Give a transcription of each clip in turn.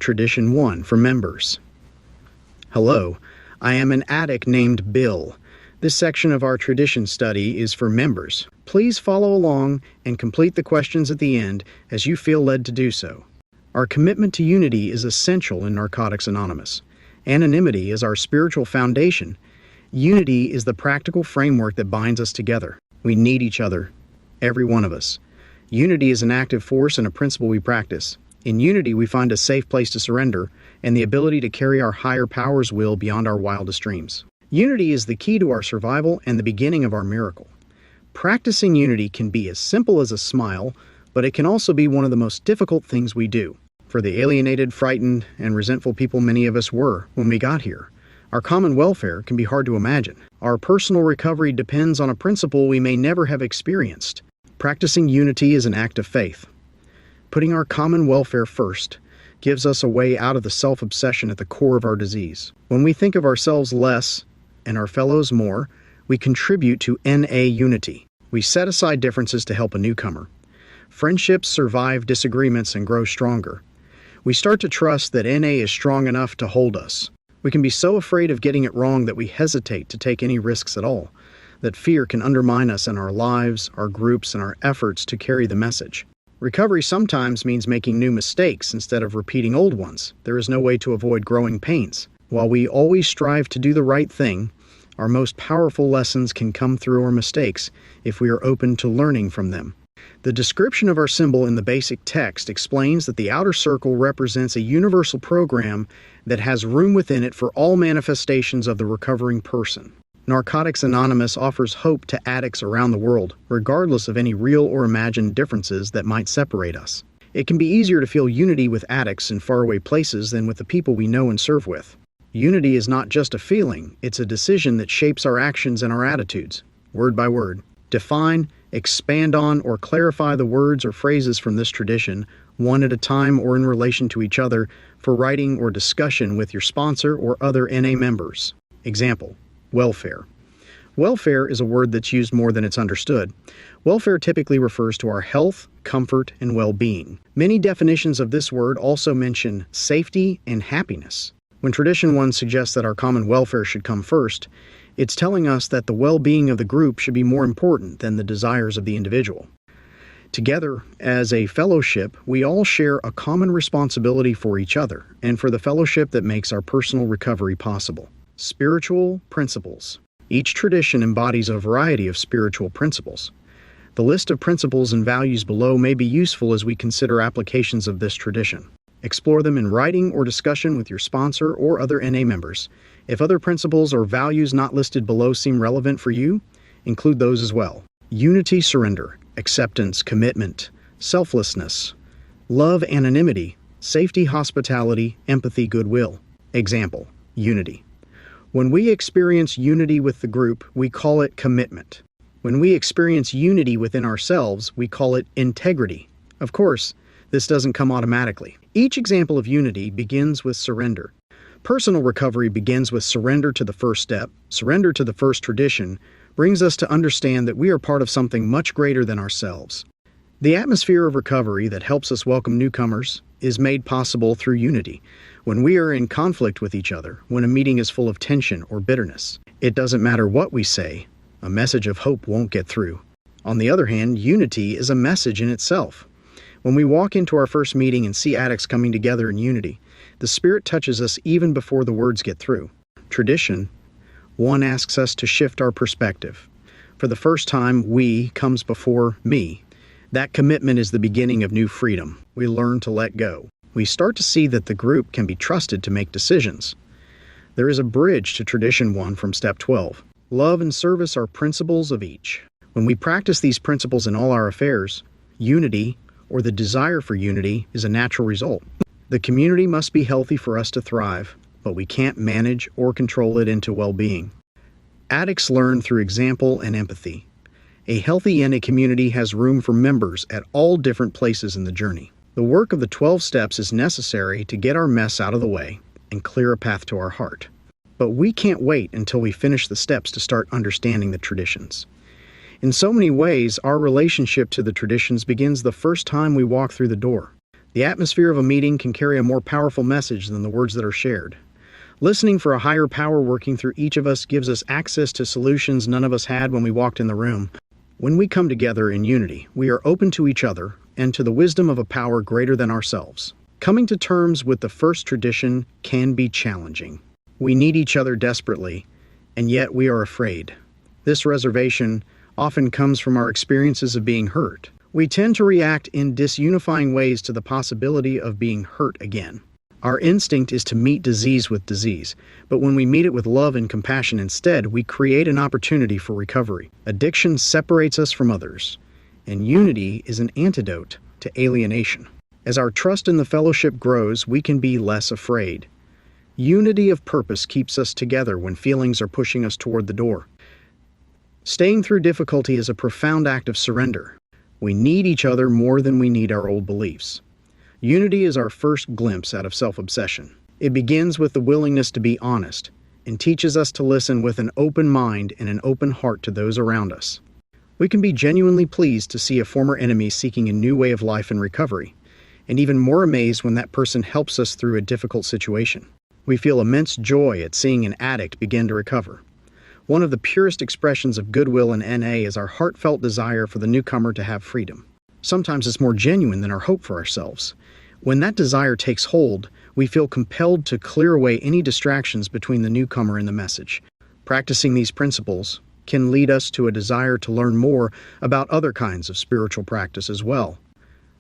Tradition 1 for members. Hello, I am an addict named Bill. This section of our tradition study is for members. Please follow along and complete the questions at the end as you feel led to do so. Our commitment to unity is essential in Narcotics Anonymous. Anonymity is our spiritual foundation. Unity is the practical framework that binds us together. We need each other, every one of us. Unity is an active force and a principle we practice. In unity, we find a safe place to surrender and the ability to carry our higher power's will beyond our wildest dreams. Unity is the key to our survival and the beginning of our miracle. Practicing unity can be as simple as a smile, but it can also be one of the most difficult things we do. For the alienated, frightened, and resentful people many of us were when we got here, our common welfare can be hard to imagine. Our personal recovery depends on a principle we may never have experienced. Practicing unity is an act of faith. Putting our common welfare first gives us a way out of the self-obsession at the core of our disease. When we think of ourselves less and our fellows more, we contribute to NA unity. We set aside differences to help a newcomer. Friendships survive disagreements and grow stronger. We start to trust that NA is strong enough to hold us. We can be so afraid of getting it wrong that we hesitate to take any risks at all, that fear can undermine us in our lives, our groups, and our efforts to carry the message. Recovery sometimes means making new mistakes instead of repeating old ones. There is no way to avoid growing pains. While we always strive to do the right thing, our most powerful lessons can come through our mistakes if we are open to learning from them. The description of our symbol in the basic text explains that the outer circle represents a universal program that has room within it for all manifestations of the recovering person. Narcotics Anonymous offers hope to addicts around the world, regardless of any real or imagined differences that might separate us. It can be easier to feel unity with addicts in faraway places than with the people we know and serve with. Unity is not just a feeling, it's a decision that shapes our actions and our attitudes, word by word. Define, expand on, or clarify the words or phrases from this tradition, one at a time or in relation to each other, for writing or discussion with your sponsor or other NA members. Example: welfare. Welfare is a word that's used more than it's understood. Welfare typically refers to our health, comfort, and well-being. Many definitions of this word also mention safety and happiness. When Tradition 1 suggests that our common welfare should come first, it's telling us that the well-being of the group should be more important than the desires of the individual. Together, as a fellowship, we all share a common responsibility for each other and for the fellowship that makes our personal recovery possible. Spiritual principles. Each tradition embodies a variety of spiritual principles. The list of principles and values below may be useful as we consider applications of this tradition. Explore them in writing or discussion with your sponsor or other NA members. If other principles or values not listed below seem relevant for you, include those as well. Unity, surrender, acceptance, commitment, selflessness, love, anonymity, safety, hospitality, empathy, goodwill. Example: unity. When we experience unity with the group, we call it commitment. When we experience unity within ourselves, we call it integrity. Of course, this doesn't come automatically. Each example of unity begins with surrender. Personal recovery begins with surrender to the first step. Surrender to the first tradition brings us to understand that we are part of something much greater than ourselves. The atmosphere of recovery that helps us welcome newcomers is made possible through unity. When we are in conflict with each other, when a meeting is full of tension or bitterness, it doesn't matter what we say, a message of hope won't get through. On the other hand, unity is a message in itself. When we walk into our first meeting and see addicts coming together in unity, the Spirit touches us even before the words get through. Tradition 1 asks us to shift our perspective. For the first time, we comes before me. That commitment is the beginning of new freedom. We learn to let go. We start to see that the group can be trusted to make decisions. There is a bridge to Tradition 1 from Step 12. Love and service are principles of each. When we practice these principles in all our affairs, unity, or the desire for unity, is a natural result. The community must be healthy for us to thrive, but we can't manage or control it into well-being. Addicts learn through example and empathy. A healthy NA community has room for members at all different places in the journey. The work of the 12 steps is necessary to get our mess out of the way and clear a path to our heart. But we can't wait until we finish the steps to start understanding the traditions. In so many ways, our relationship to the traditions begins the first time we walk through the door. The atmosphere of a meeting can carry a more powerful message than the words that are shared. Listening for a higher power working through each of us gives us access to solutions none of us had when we walked in the room. When we come together in unity, we are open to each other and to the wisdom of a power greater than ourselves. Coming to terms with the first tradition can be challenging. We need each other desperately, and yet we are afraid. This reservation often comes from our experiences of being hurt. We tend to react in disunifying ways to the possibility of being hurt again. Our instinct is to meet disease with disease, but when we meet it with love and compassion instead, we create an opportunity for recovery. Addiction separates us from others, and unity is an antidote to alienation. As our trust in the fellowship grows, we can be less afraid. Unity of purpose keeps us together when feelings are pushing us toward the door. Staying through difficulty is a profound act of surrender. We need each other more than we need our old beliefs. Unity is our first glimpse out of self-obsession. It begins with the willingness to be honest and teaches us to listen with an open mind and an open heart to those around us. We can be genuinely pleased to see a former enemy seeking a new way of life and recovery, and even more amazed when that person helps us through a difficult situation. We feel immense joy at seeing an addict begin to recover. One of the purest expressions of goodwill in NA is our heartfelt desire for the newcomer to have freedom. Sometimes it's more genuine than our hope for ourselves. When that desire takes hold, we feel compelled to clear away any distractions between the newcomer and the message. Practicing these principles can lead us to a desire to learn more about other kinds of spiritual practice as well.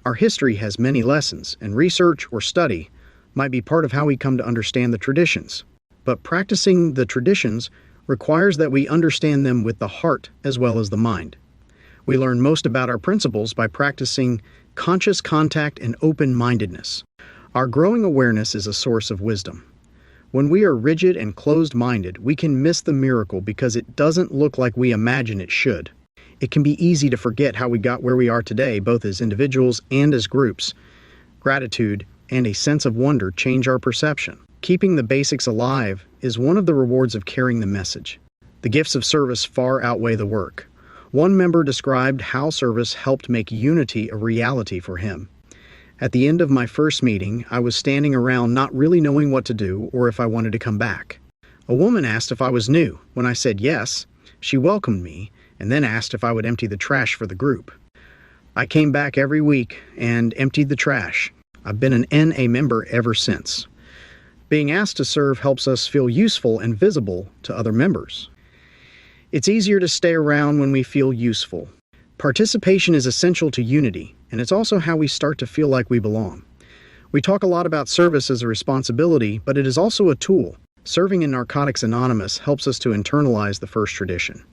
Our history has many lessons, and research or study might be part of how we come to understand the traditions. But practicing the traditions requires that we understand them with the heart as well as the mind. We learn most about our principles by practicing conscious contact and open-mindedness. Our growing awareness is a source of wisdom. When we are rigid and closed-minded, we can miss the miracle because it doesn't look like we imagine it should. It can be easy to forget how we got where we are today, both as individuals and as groups. Gratitude and a sense of wonder change our perception. Keeping the basics alive is one of the rewards of carrying the message. The gifts of service far outweigh the work. One member described how service helped make unity a reality for him. At the end of my first meeting, I was standing around not really knowing what to do or if I wanted to come back. A woman asked if I was new. When I said yes, she welcomed me and then asked if I would empty the trash for the group. I came back every week and emptied the trash. I've been an NA member ever since. Being asked to serve helps us feel useful and visible to other members. It's easier to stay around when we feel useful. Participation is essential to unity, and it's also how we start to feel like we belong. We talk a lot about service as a responsibility, but it is also a tool. Serving in Narcotics Anonymous helps us to internalize the first tradition.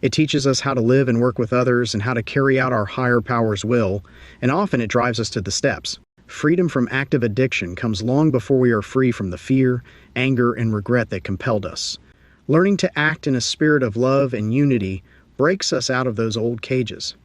It teaches us how to live and work with others and how to carry out our higher power's will, and often it drives us to the steps. Freedom from active addiction comes long before we are free from the fear, anger, and regret that compelled us. Learning to act in a spirit of love and unity breaks us out of those old cages.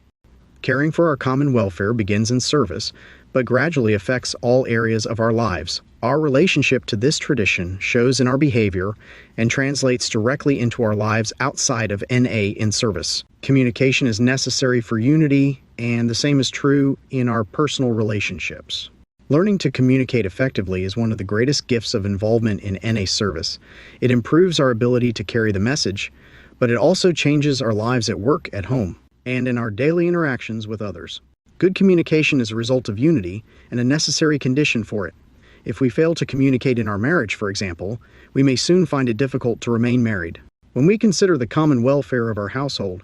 Caring for our common welfare begins in service, but gradually affects all areas of our lives. Our relationship to this tradition shows in our behavior and translates directly into our lives outside of NA in service. Communication is necessary for unity, and the same is true in our personal relationships. Learning to communicate effectively is one of the greatest gifts of involvement in NA service. It improves our ability to carry the message, but it also changes our lives at work, at home, and in our daily interactions with others. Good communication is a result of unity and a necessary condition for it. If we fail to communicate in our marriage, for example, we may soon find it difficult to remain married. When we consider the common welfare of our household,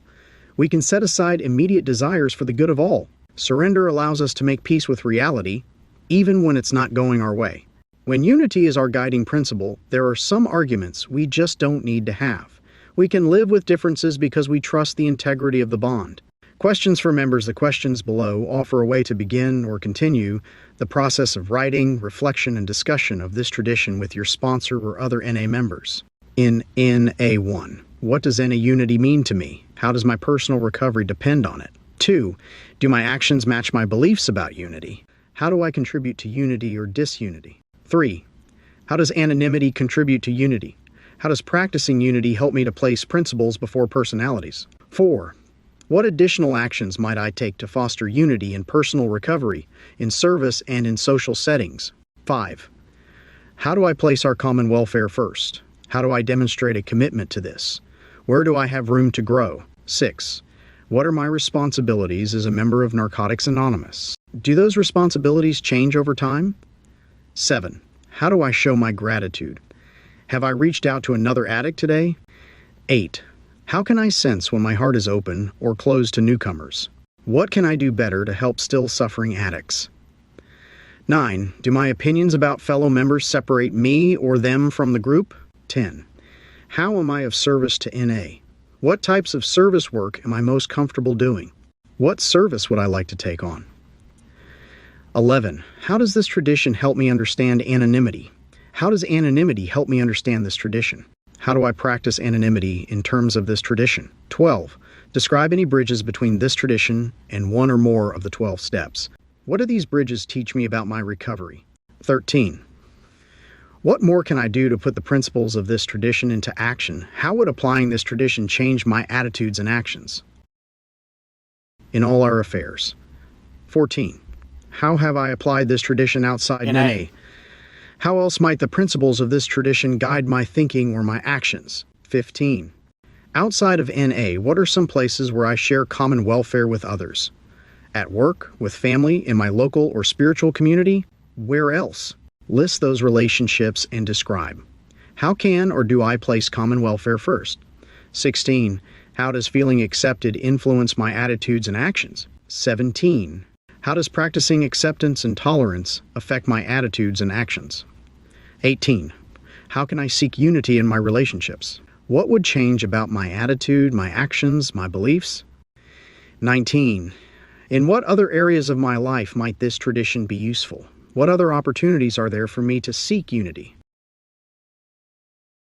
we can set aside immediate desires for the good of all. Surrender allows us to make peace with reality, even when it's not going our way. When unity is our guiding principle, there are some arguments we just don't need to have. We can live with differences because we trust the integrity of the bond. Questions for members. The questions below offer a way to begin or continue the process of writing, reflection, and discussion of this tradition with your sponsor or other NA members. In NA1, what does NA unity mean to me? How does my personal recovery depend on it? 2, do my actions match my beliefs about unity? How do I contribute to unity or disunity? 3, how does anonymity contribute to unity? How does practicing unity help me to place principles before personalities? 4, What additional actions might I take to foster unity in personal recovery, in service, and in social settings? 5. How do I place our common welfare first? How do I demonstrate a commitment to this? Where do I have room to grow? 6. What are my responsibilities as a member of Narcotics Anonymous? Do those responsibilities change over time? 7. How do I show my gratitude? Have I reached out to another addict today? 8. How can I sense when my heart is open or closed to newcomers? What can I do better to help still suffering addicts? 9. Do my opinions about fellow members separate me or them from the group? 10. How am I of service to NA? What types of service work am I most comfortable doing? What service would I like to take on? 11. How does this tradition help me understand anonymity? How does anonymity help me understand this tradition? How do I practice anonymity in terms of this tradition? 12. Describe any bridges between this tradition and one or more of the 12 steps. What do these bridges teach me about my recovery? 13. What more can I do to put the principles of this tradition into action? How would applying this tradition change my attitudes and actions in all our affairs? 14. How have I applied this tradition outside NA? How else might the principles of this tradition guide my thinking or my actions? 15. Outside of NA, what are some places where I share common welfare with others? At work, with family, in my local or spiritual community? Where else? List those relationships and describe. How can or do I place common welfare first? 16. How does feeling accepted influence my attitudes and actions? 17. How does practicing acceptance and tolerance affect my attitudes and actions? 18. How can I seek unity in my relationships? What would change about my attitude, my actions, my beliefs? 19. In what other areas of my life might this tradition be useful? What other opportunities are there for me to seek unity?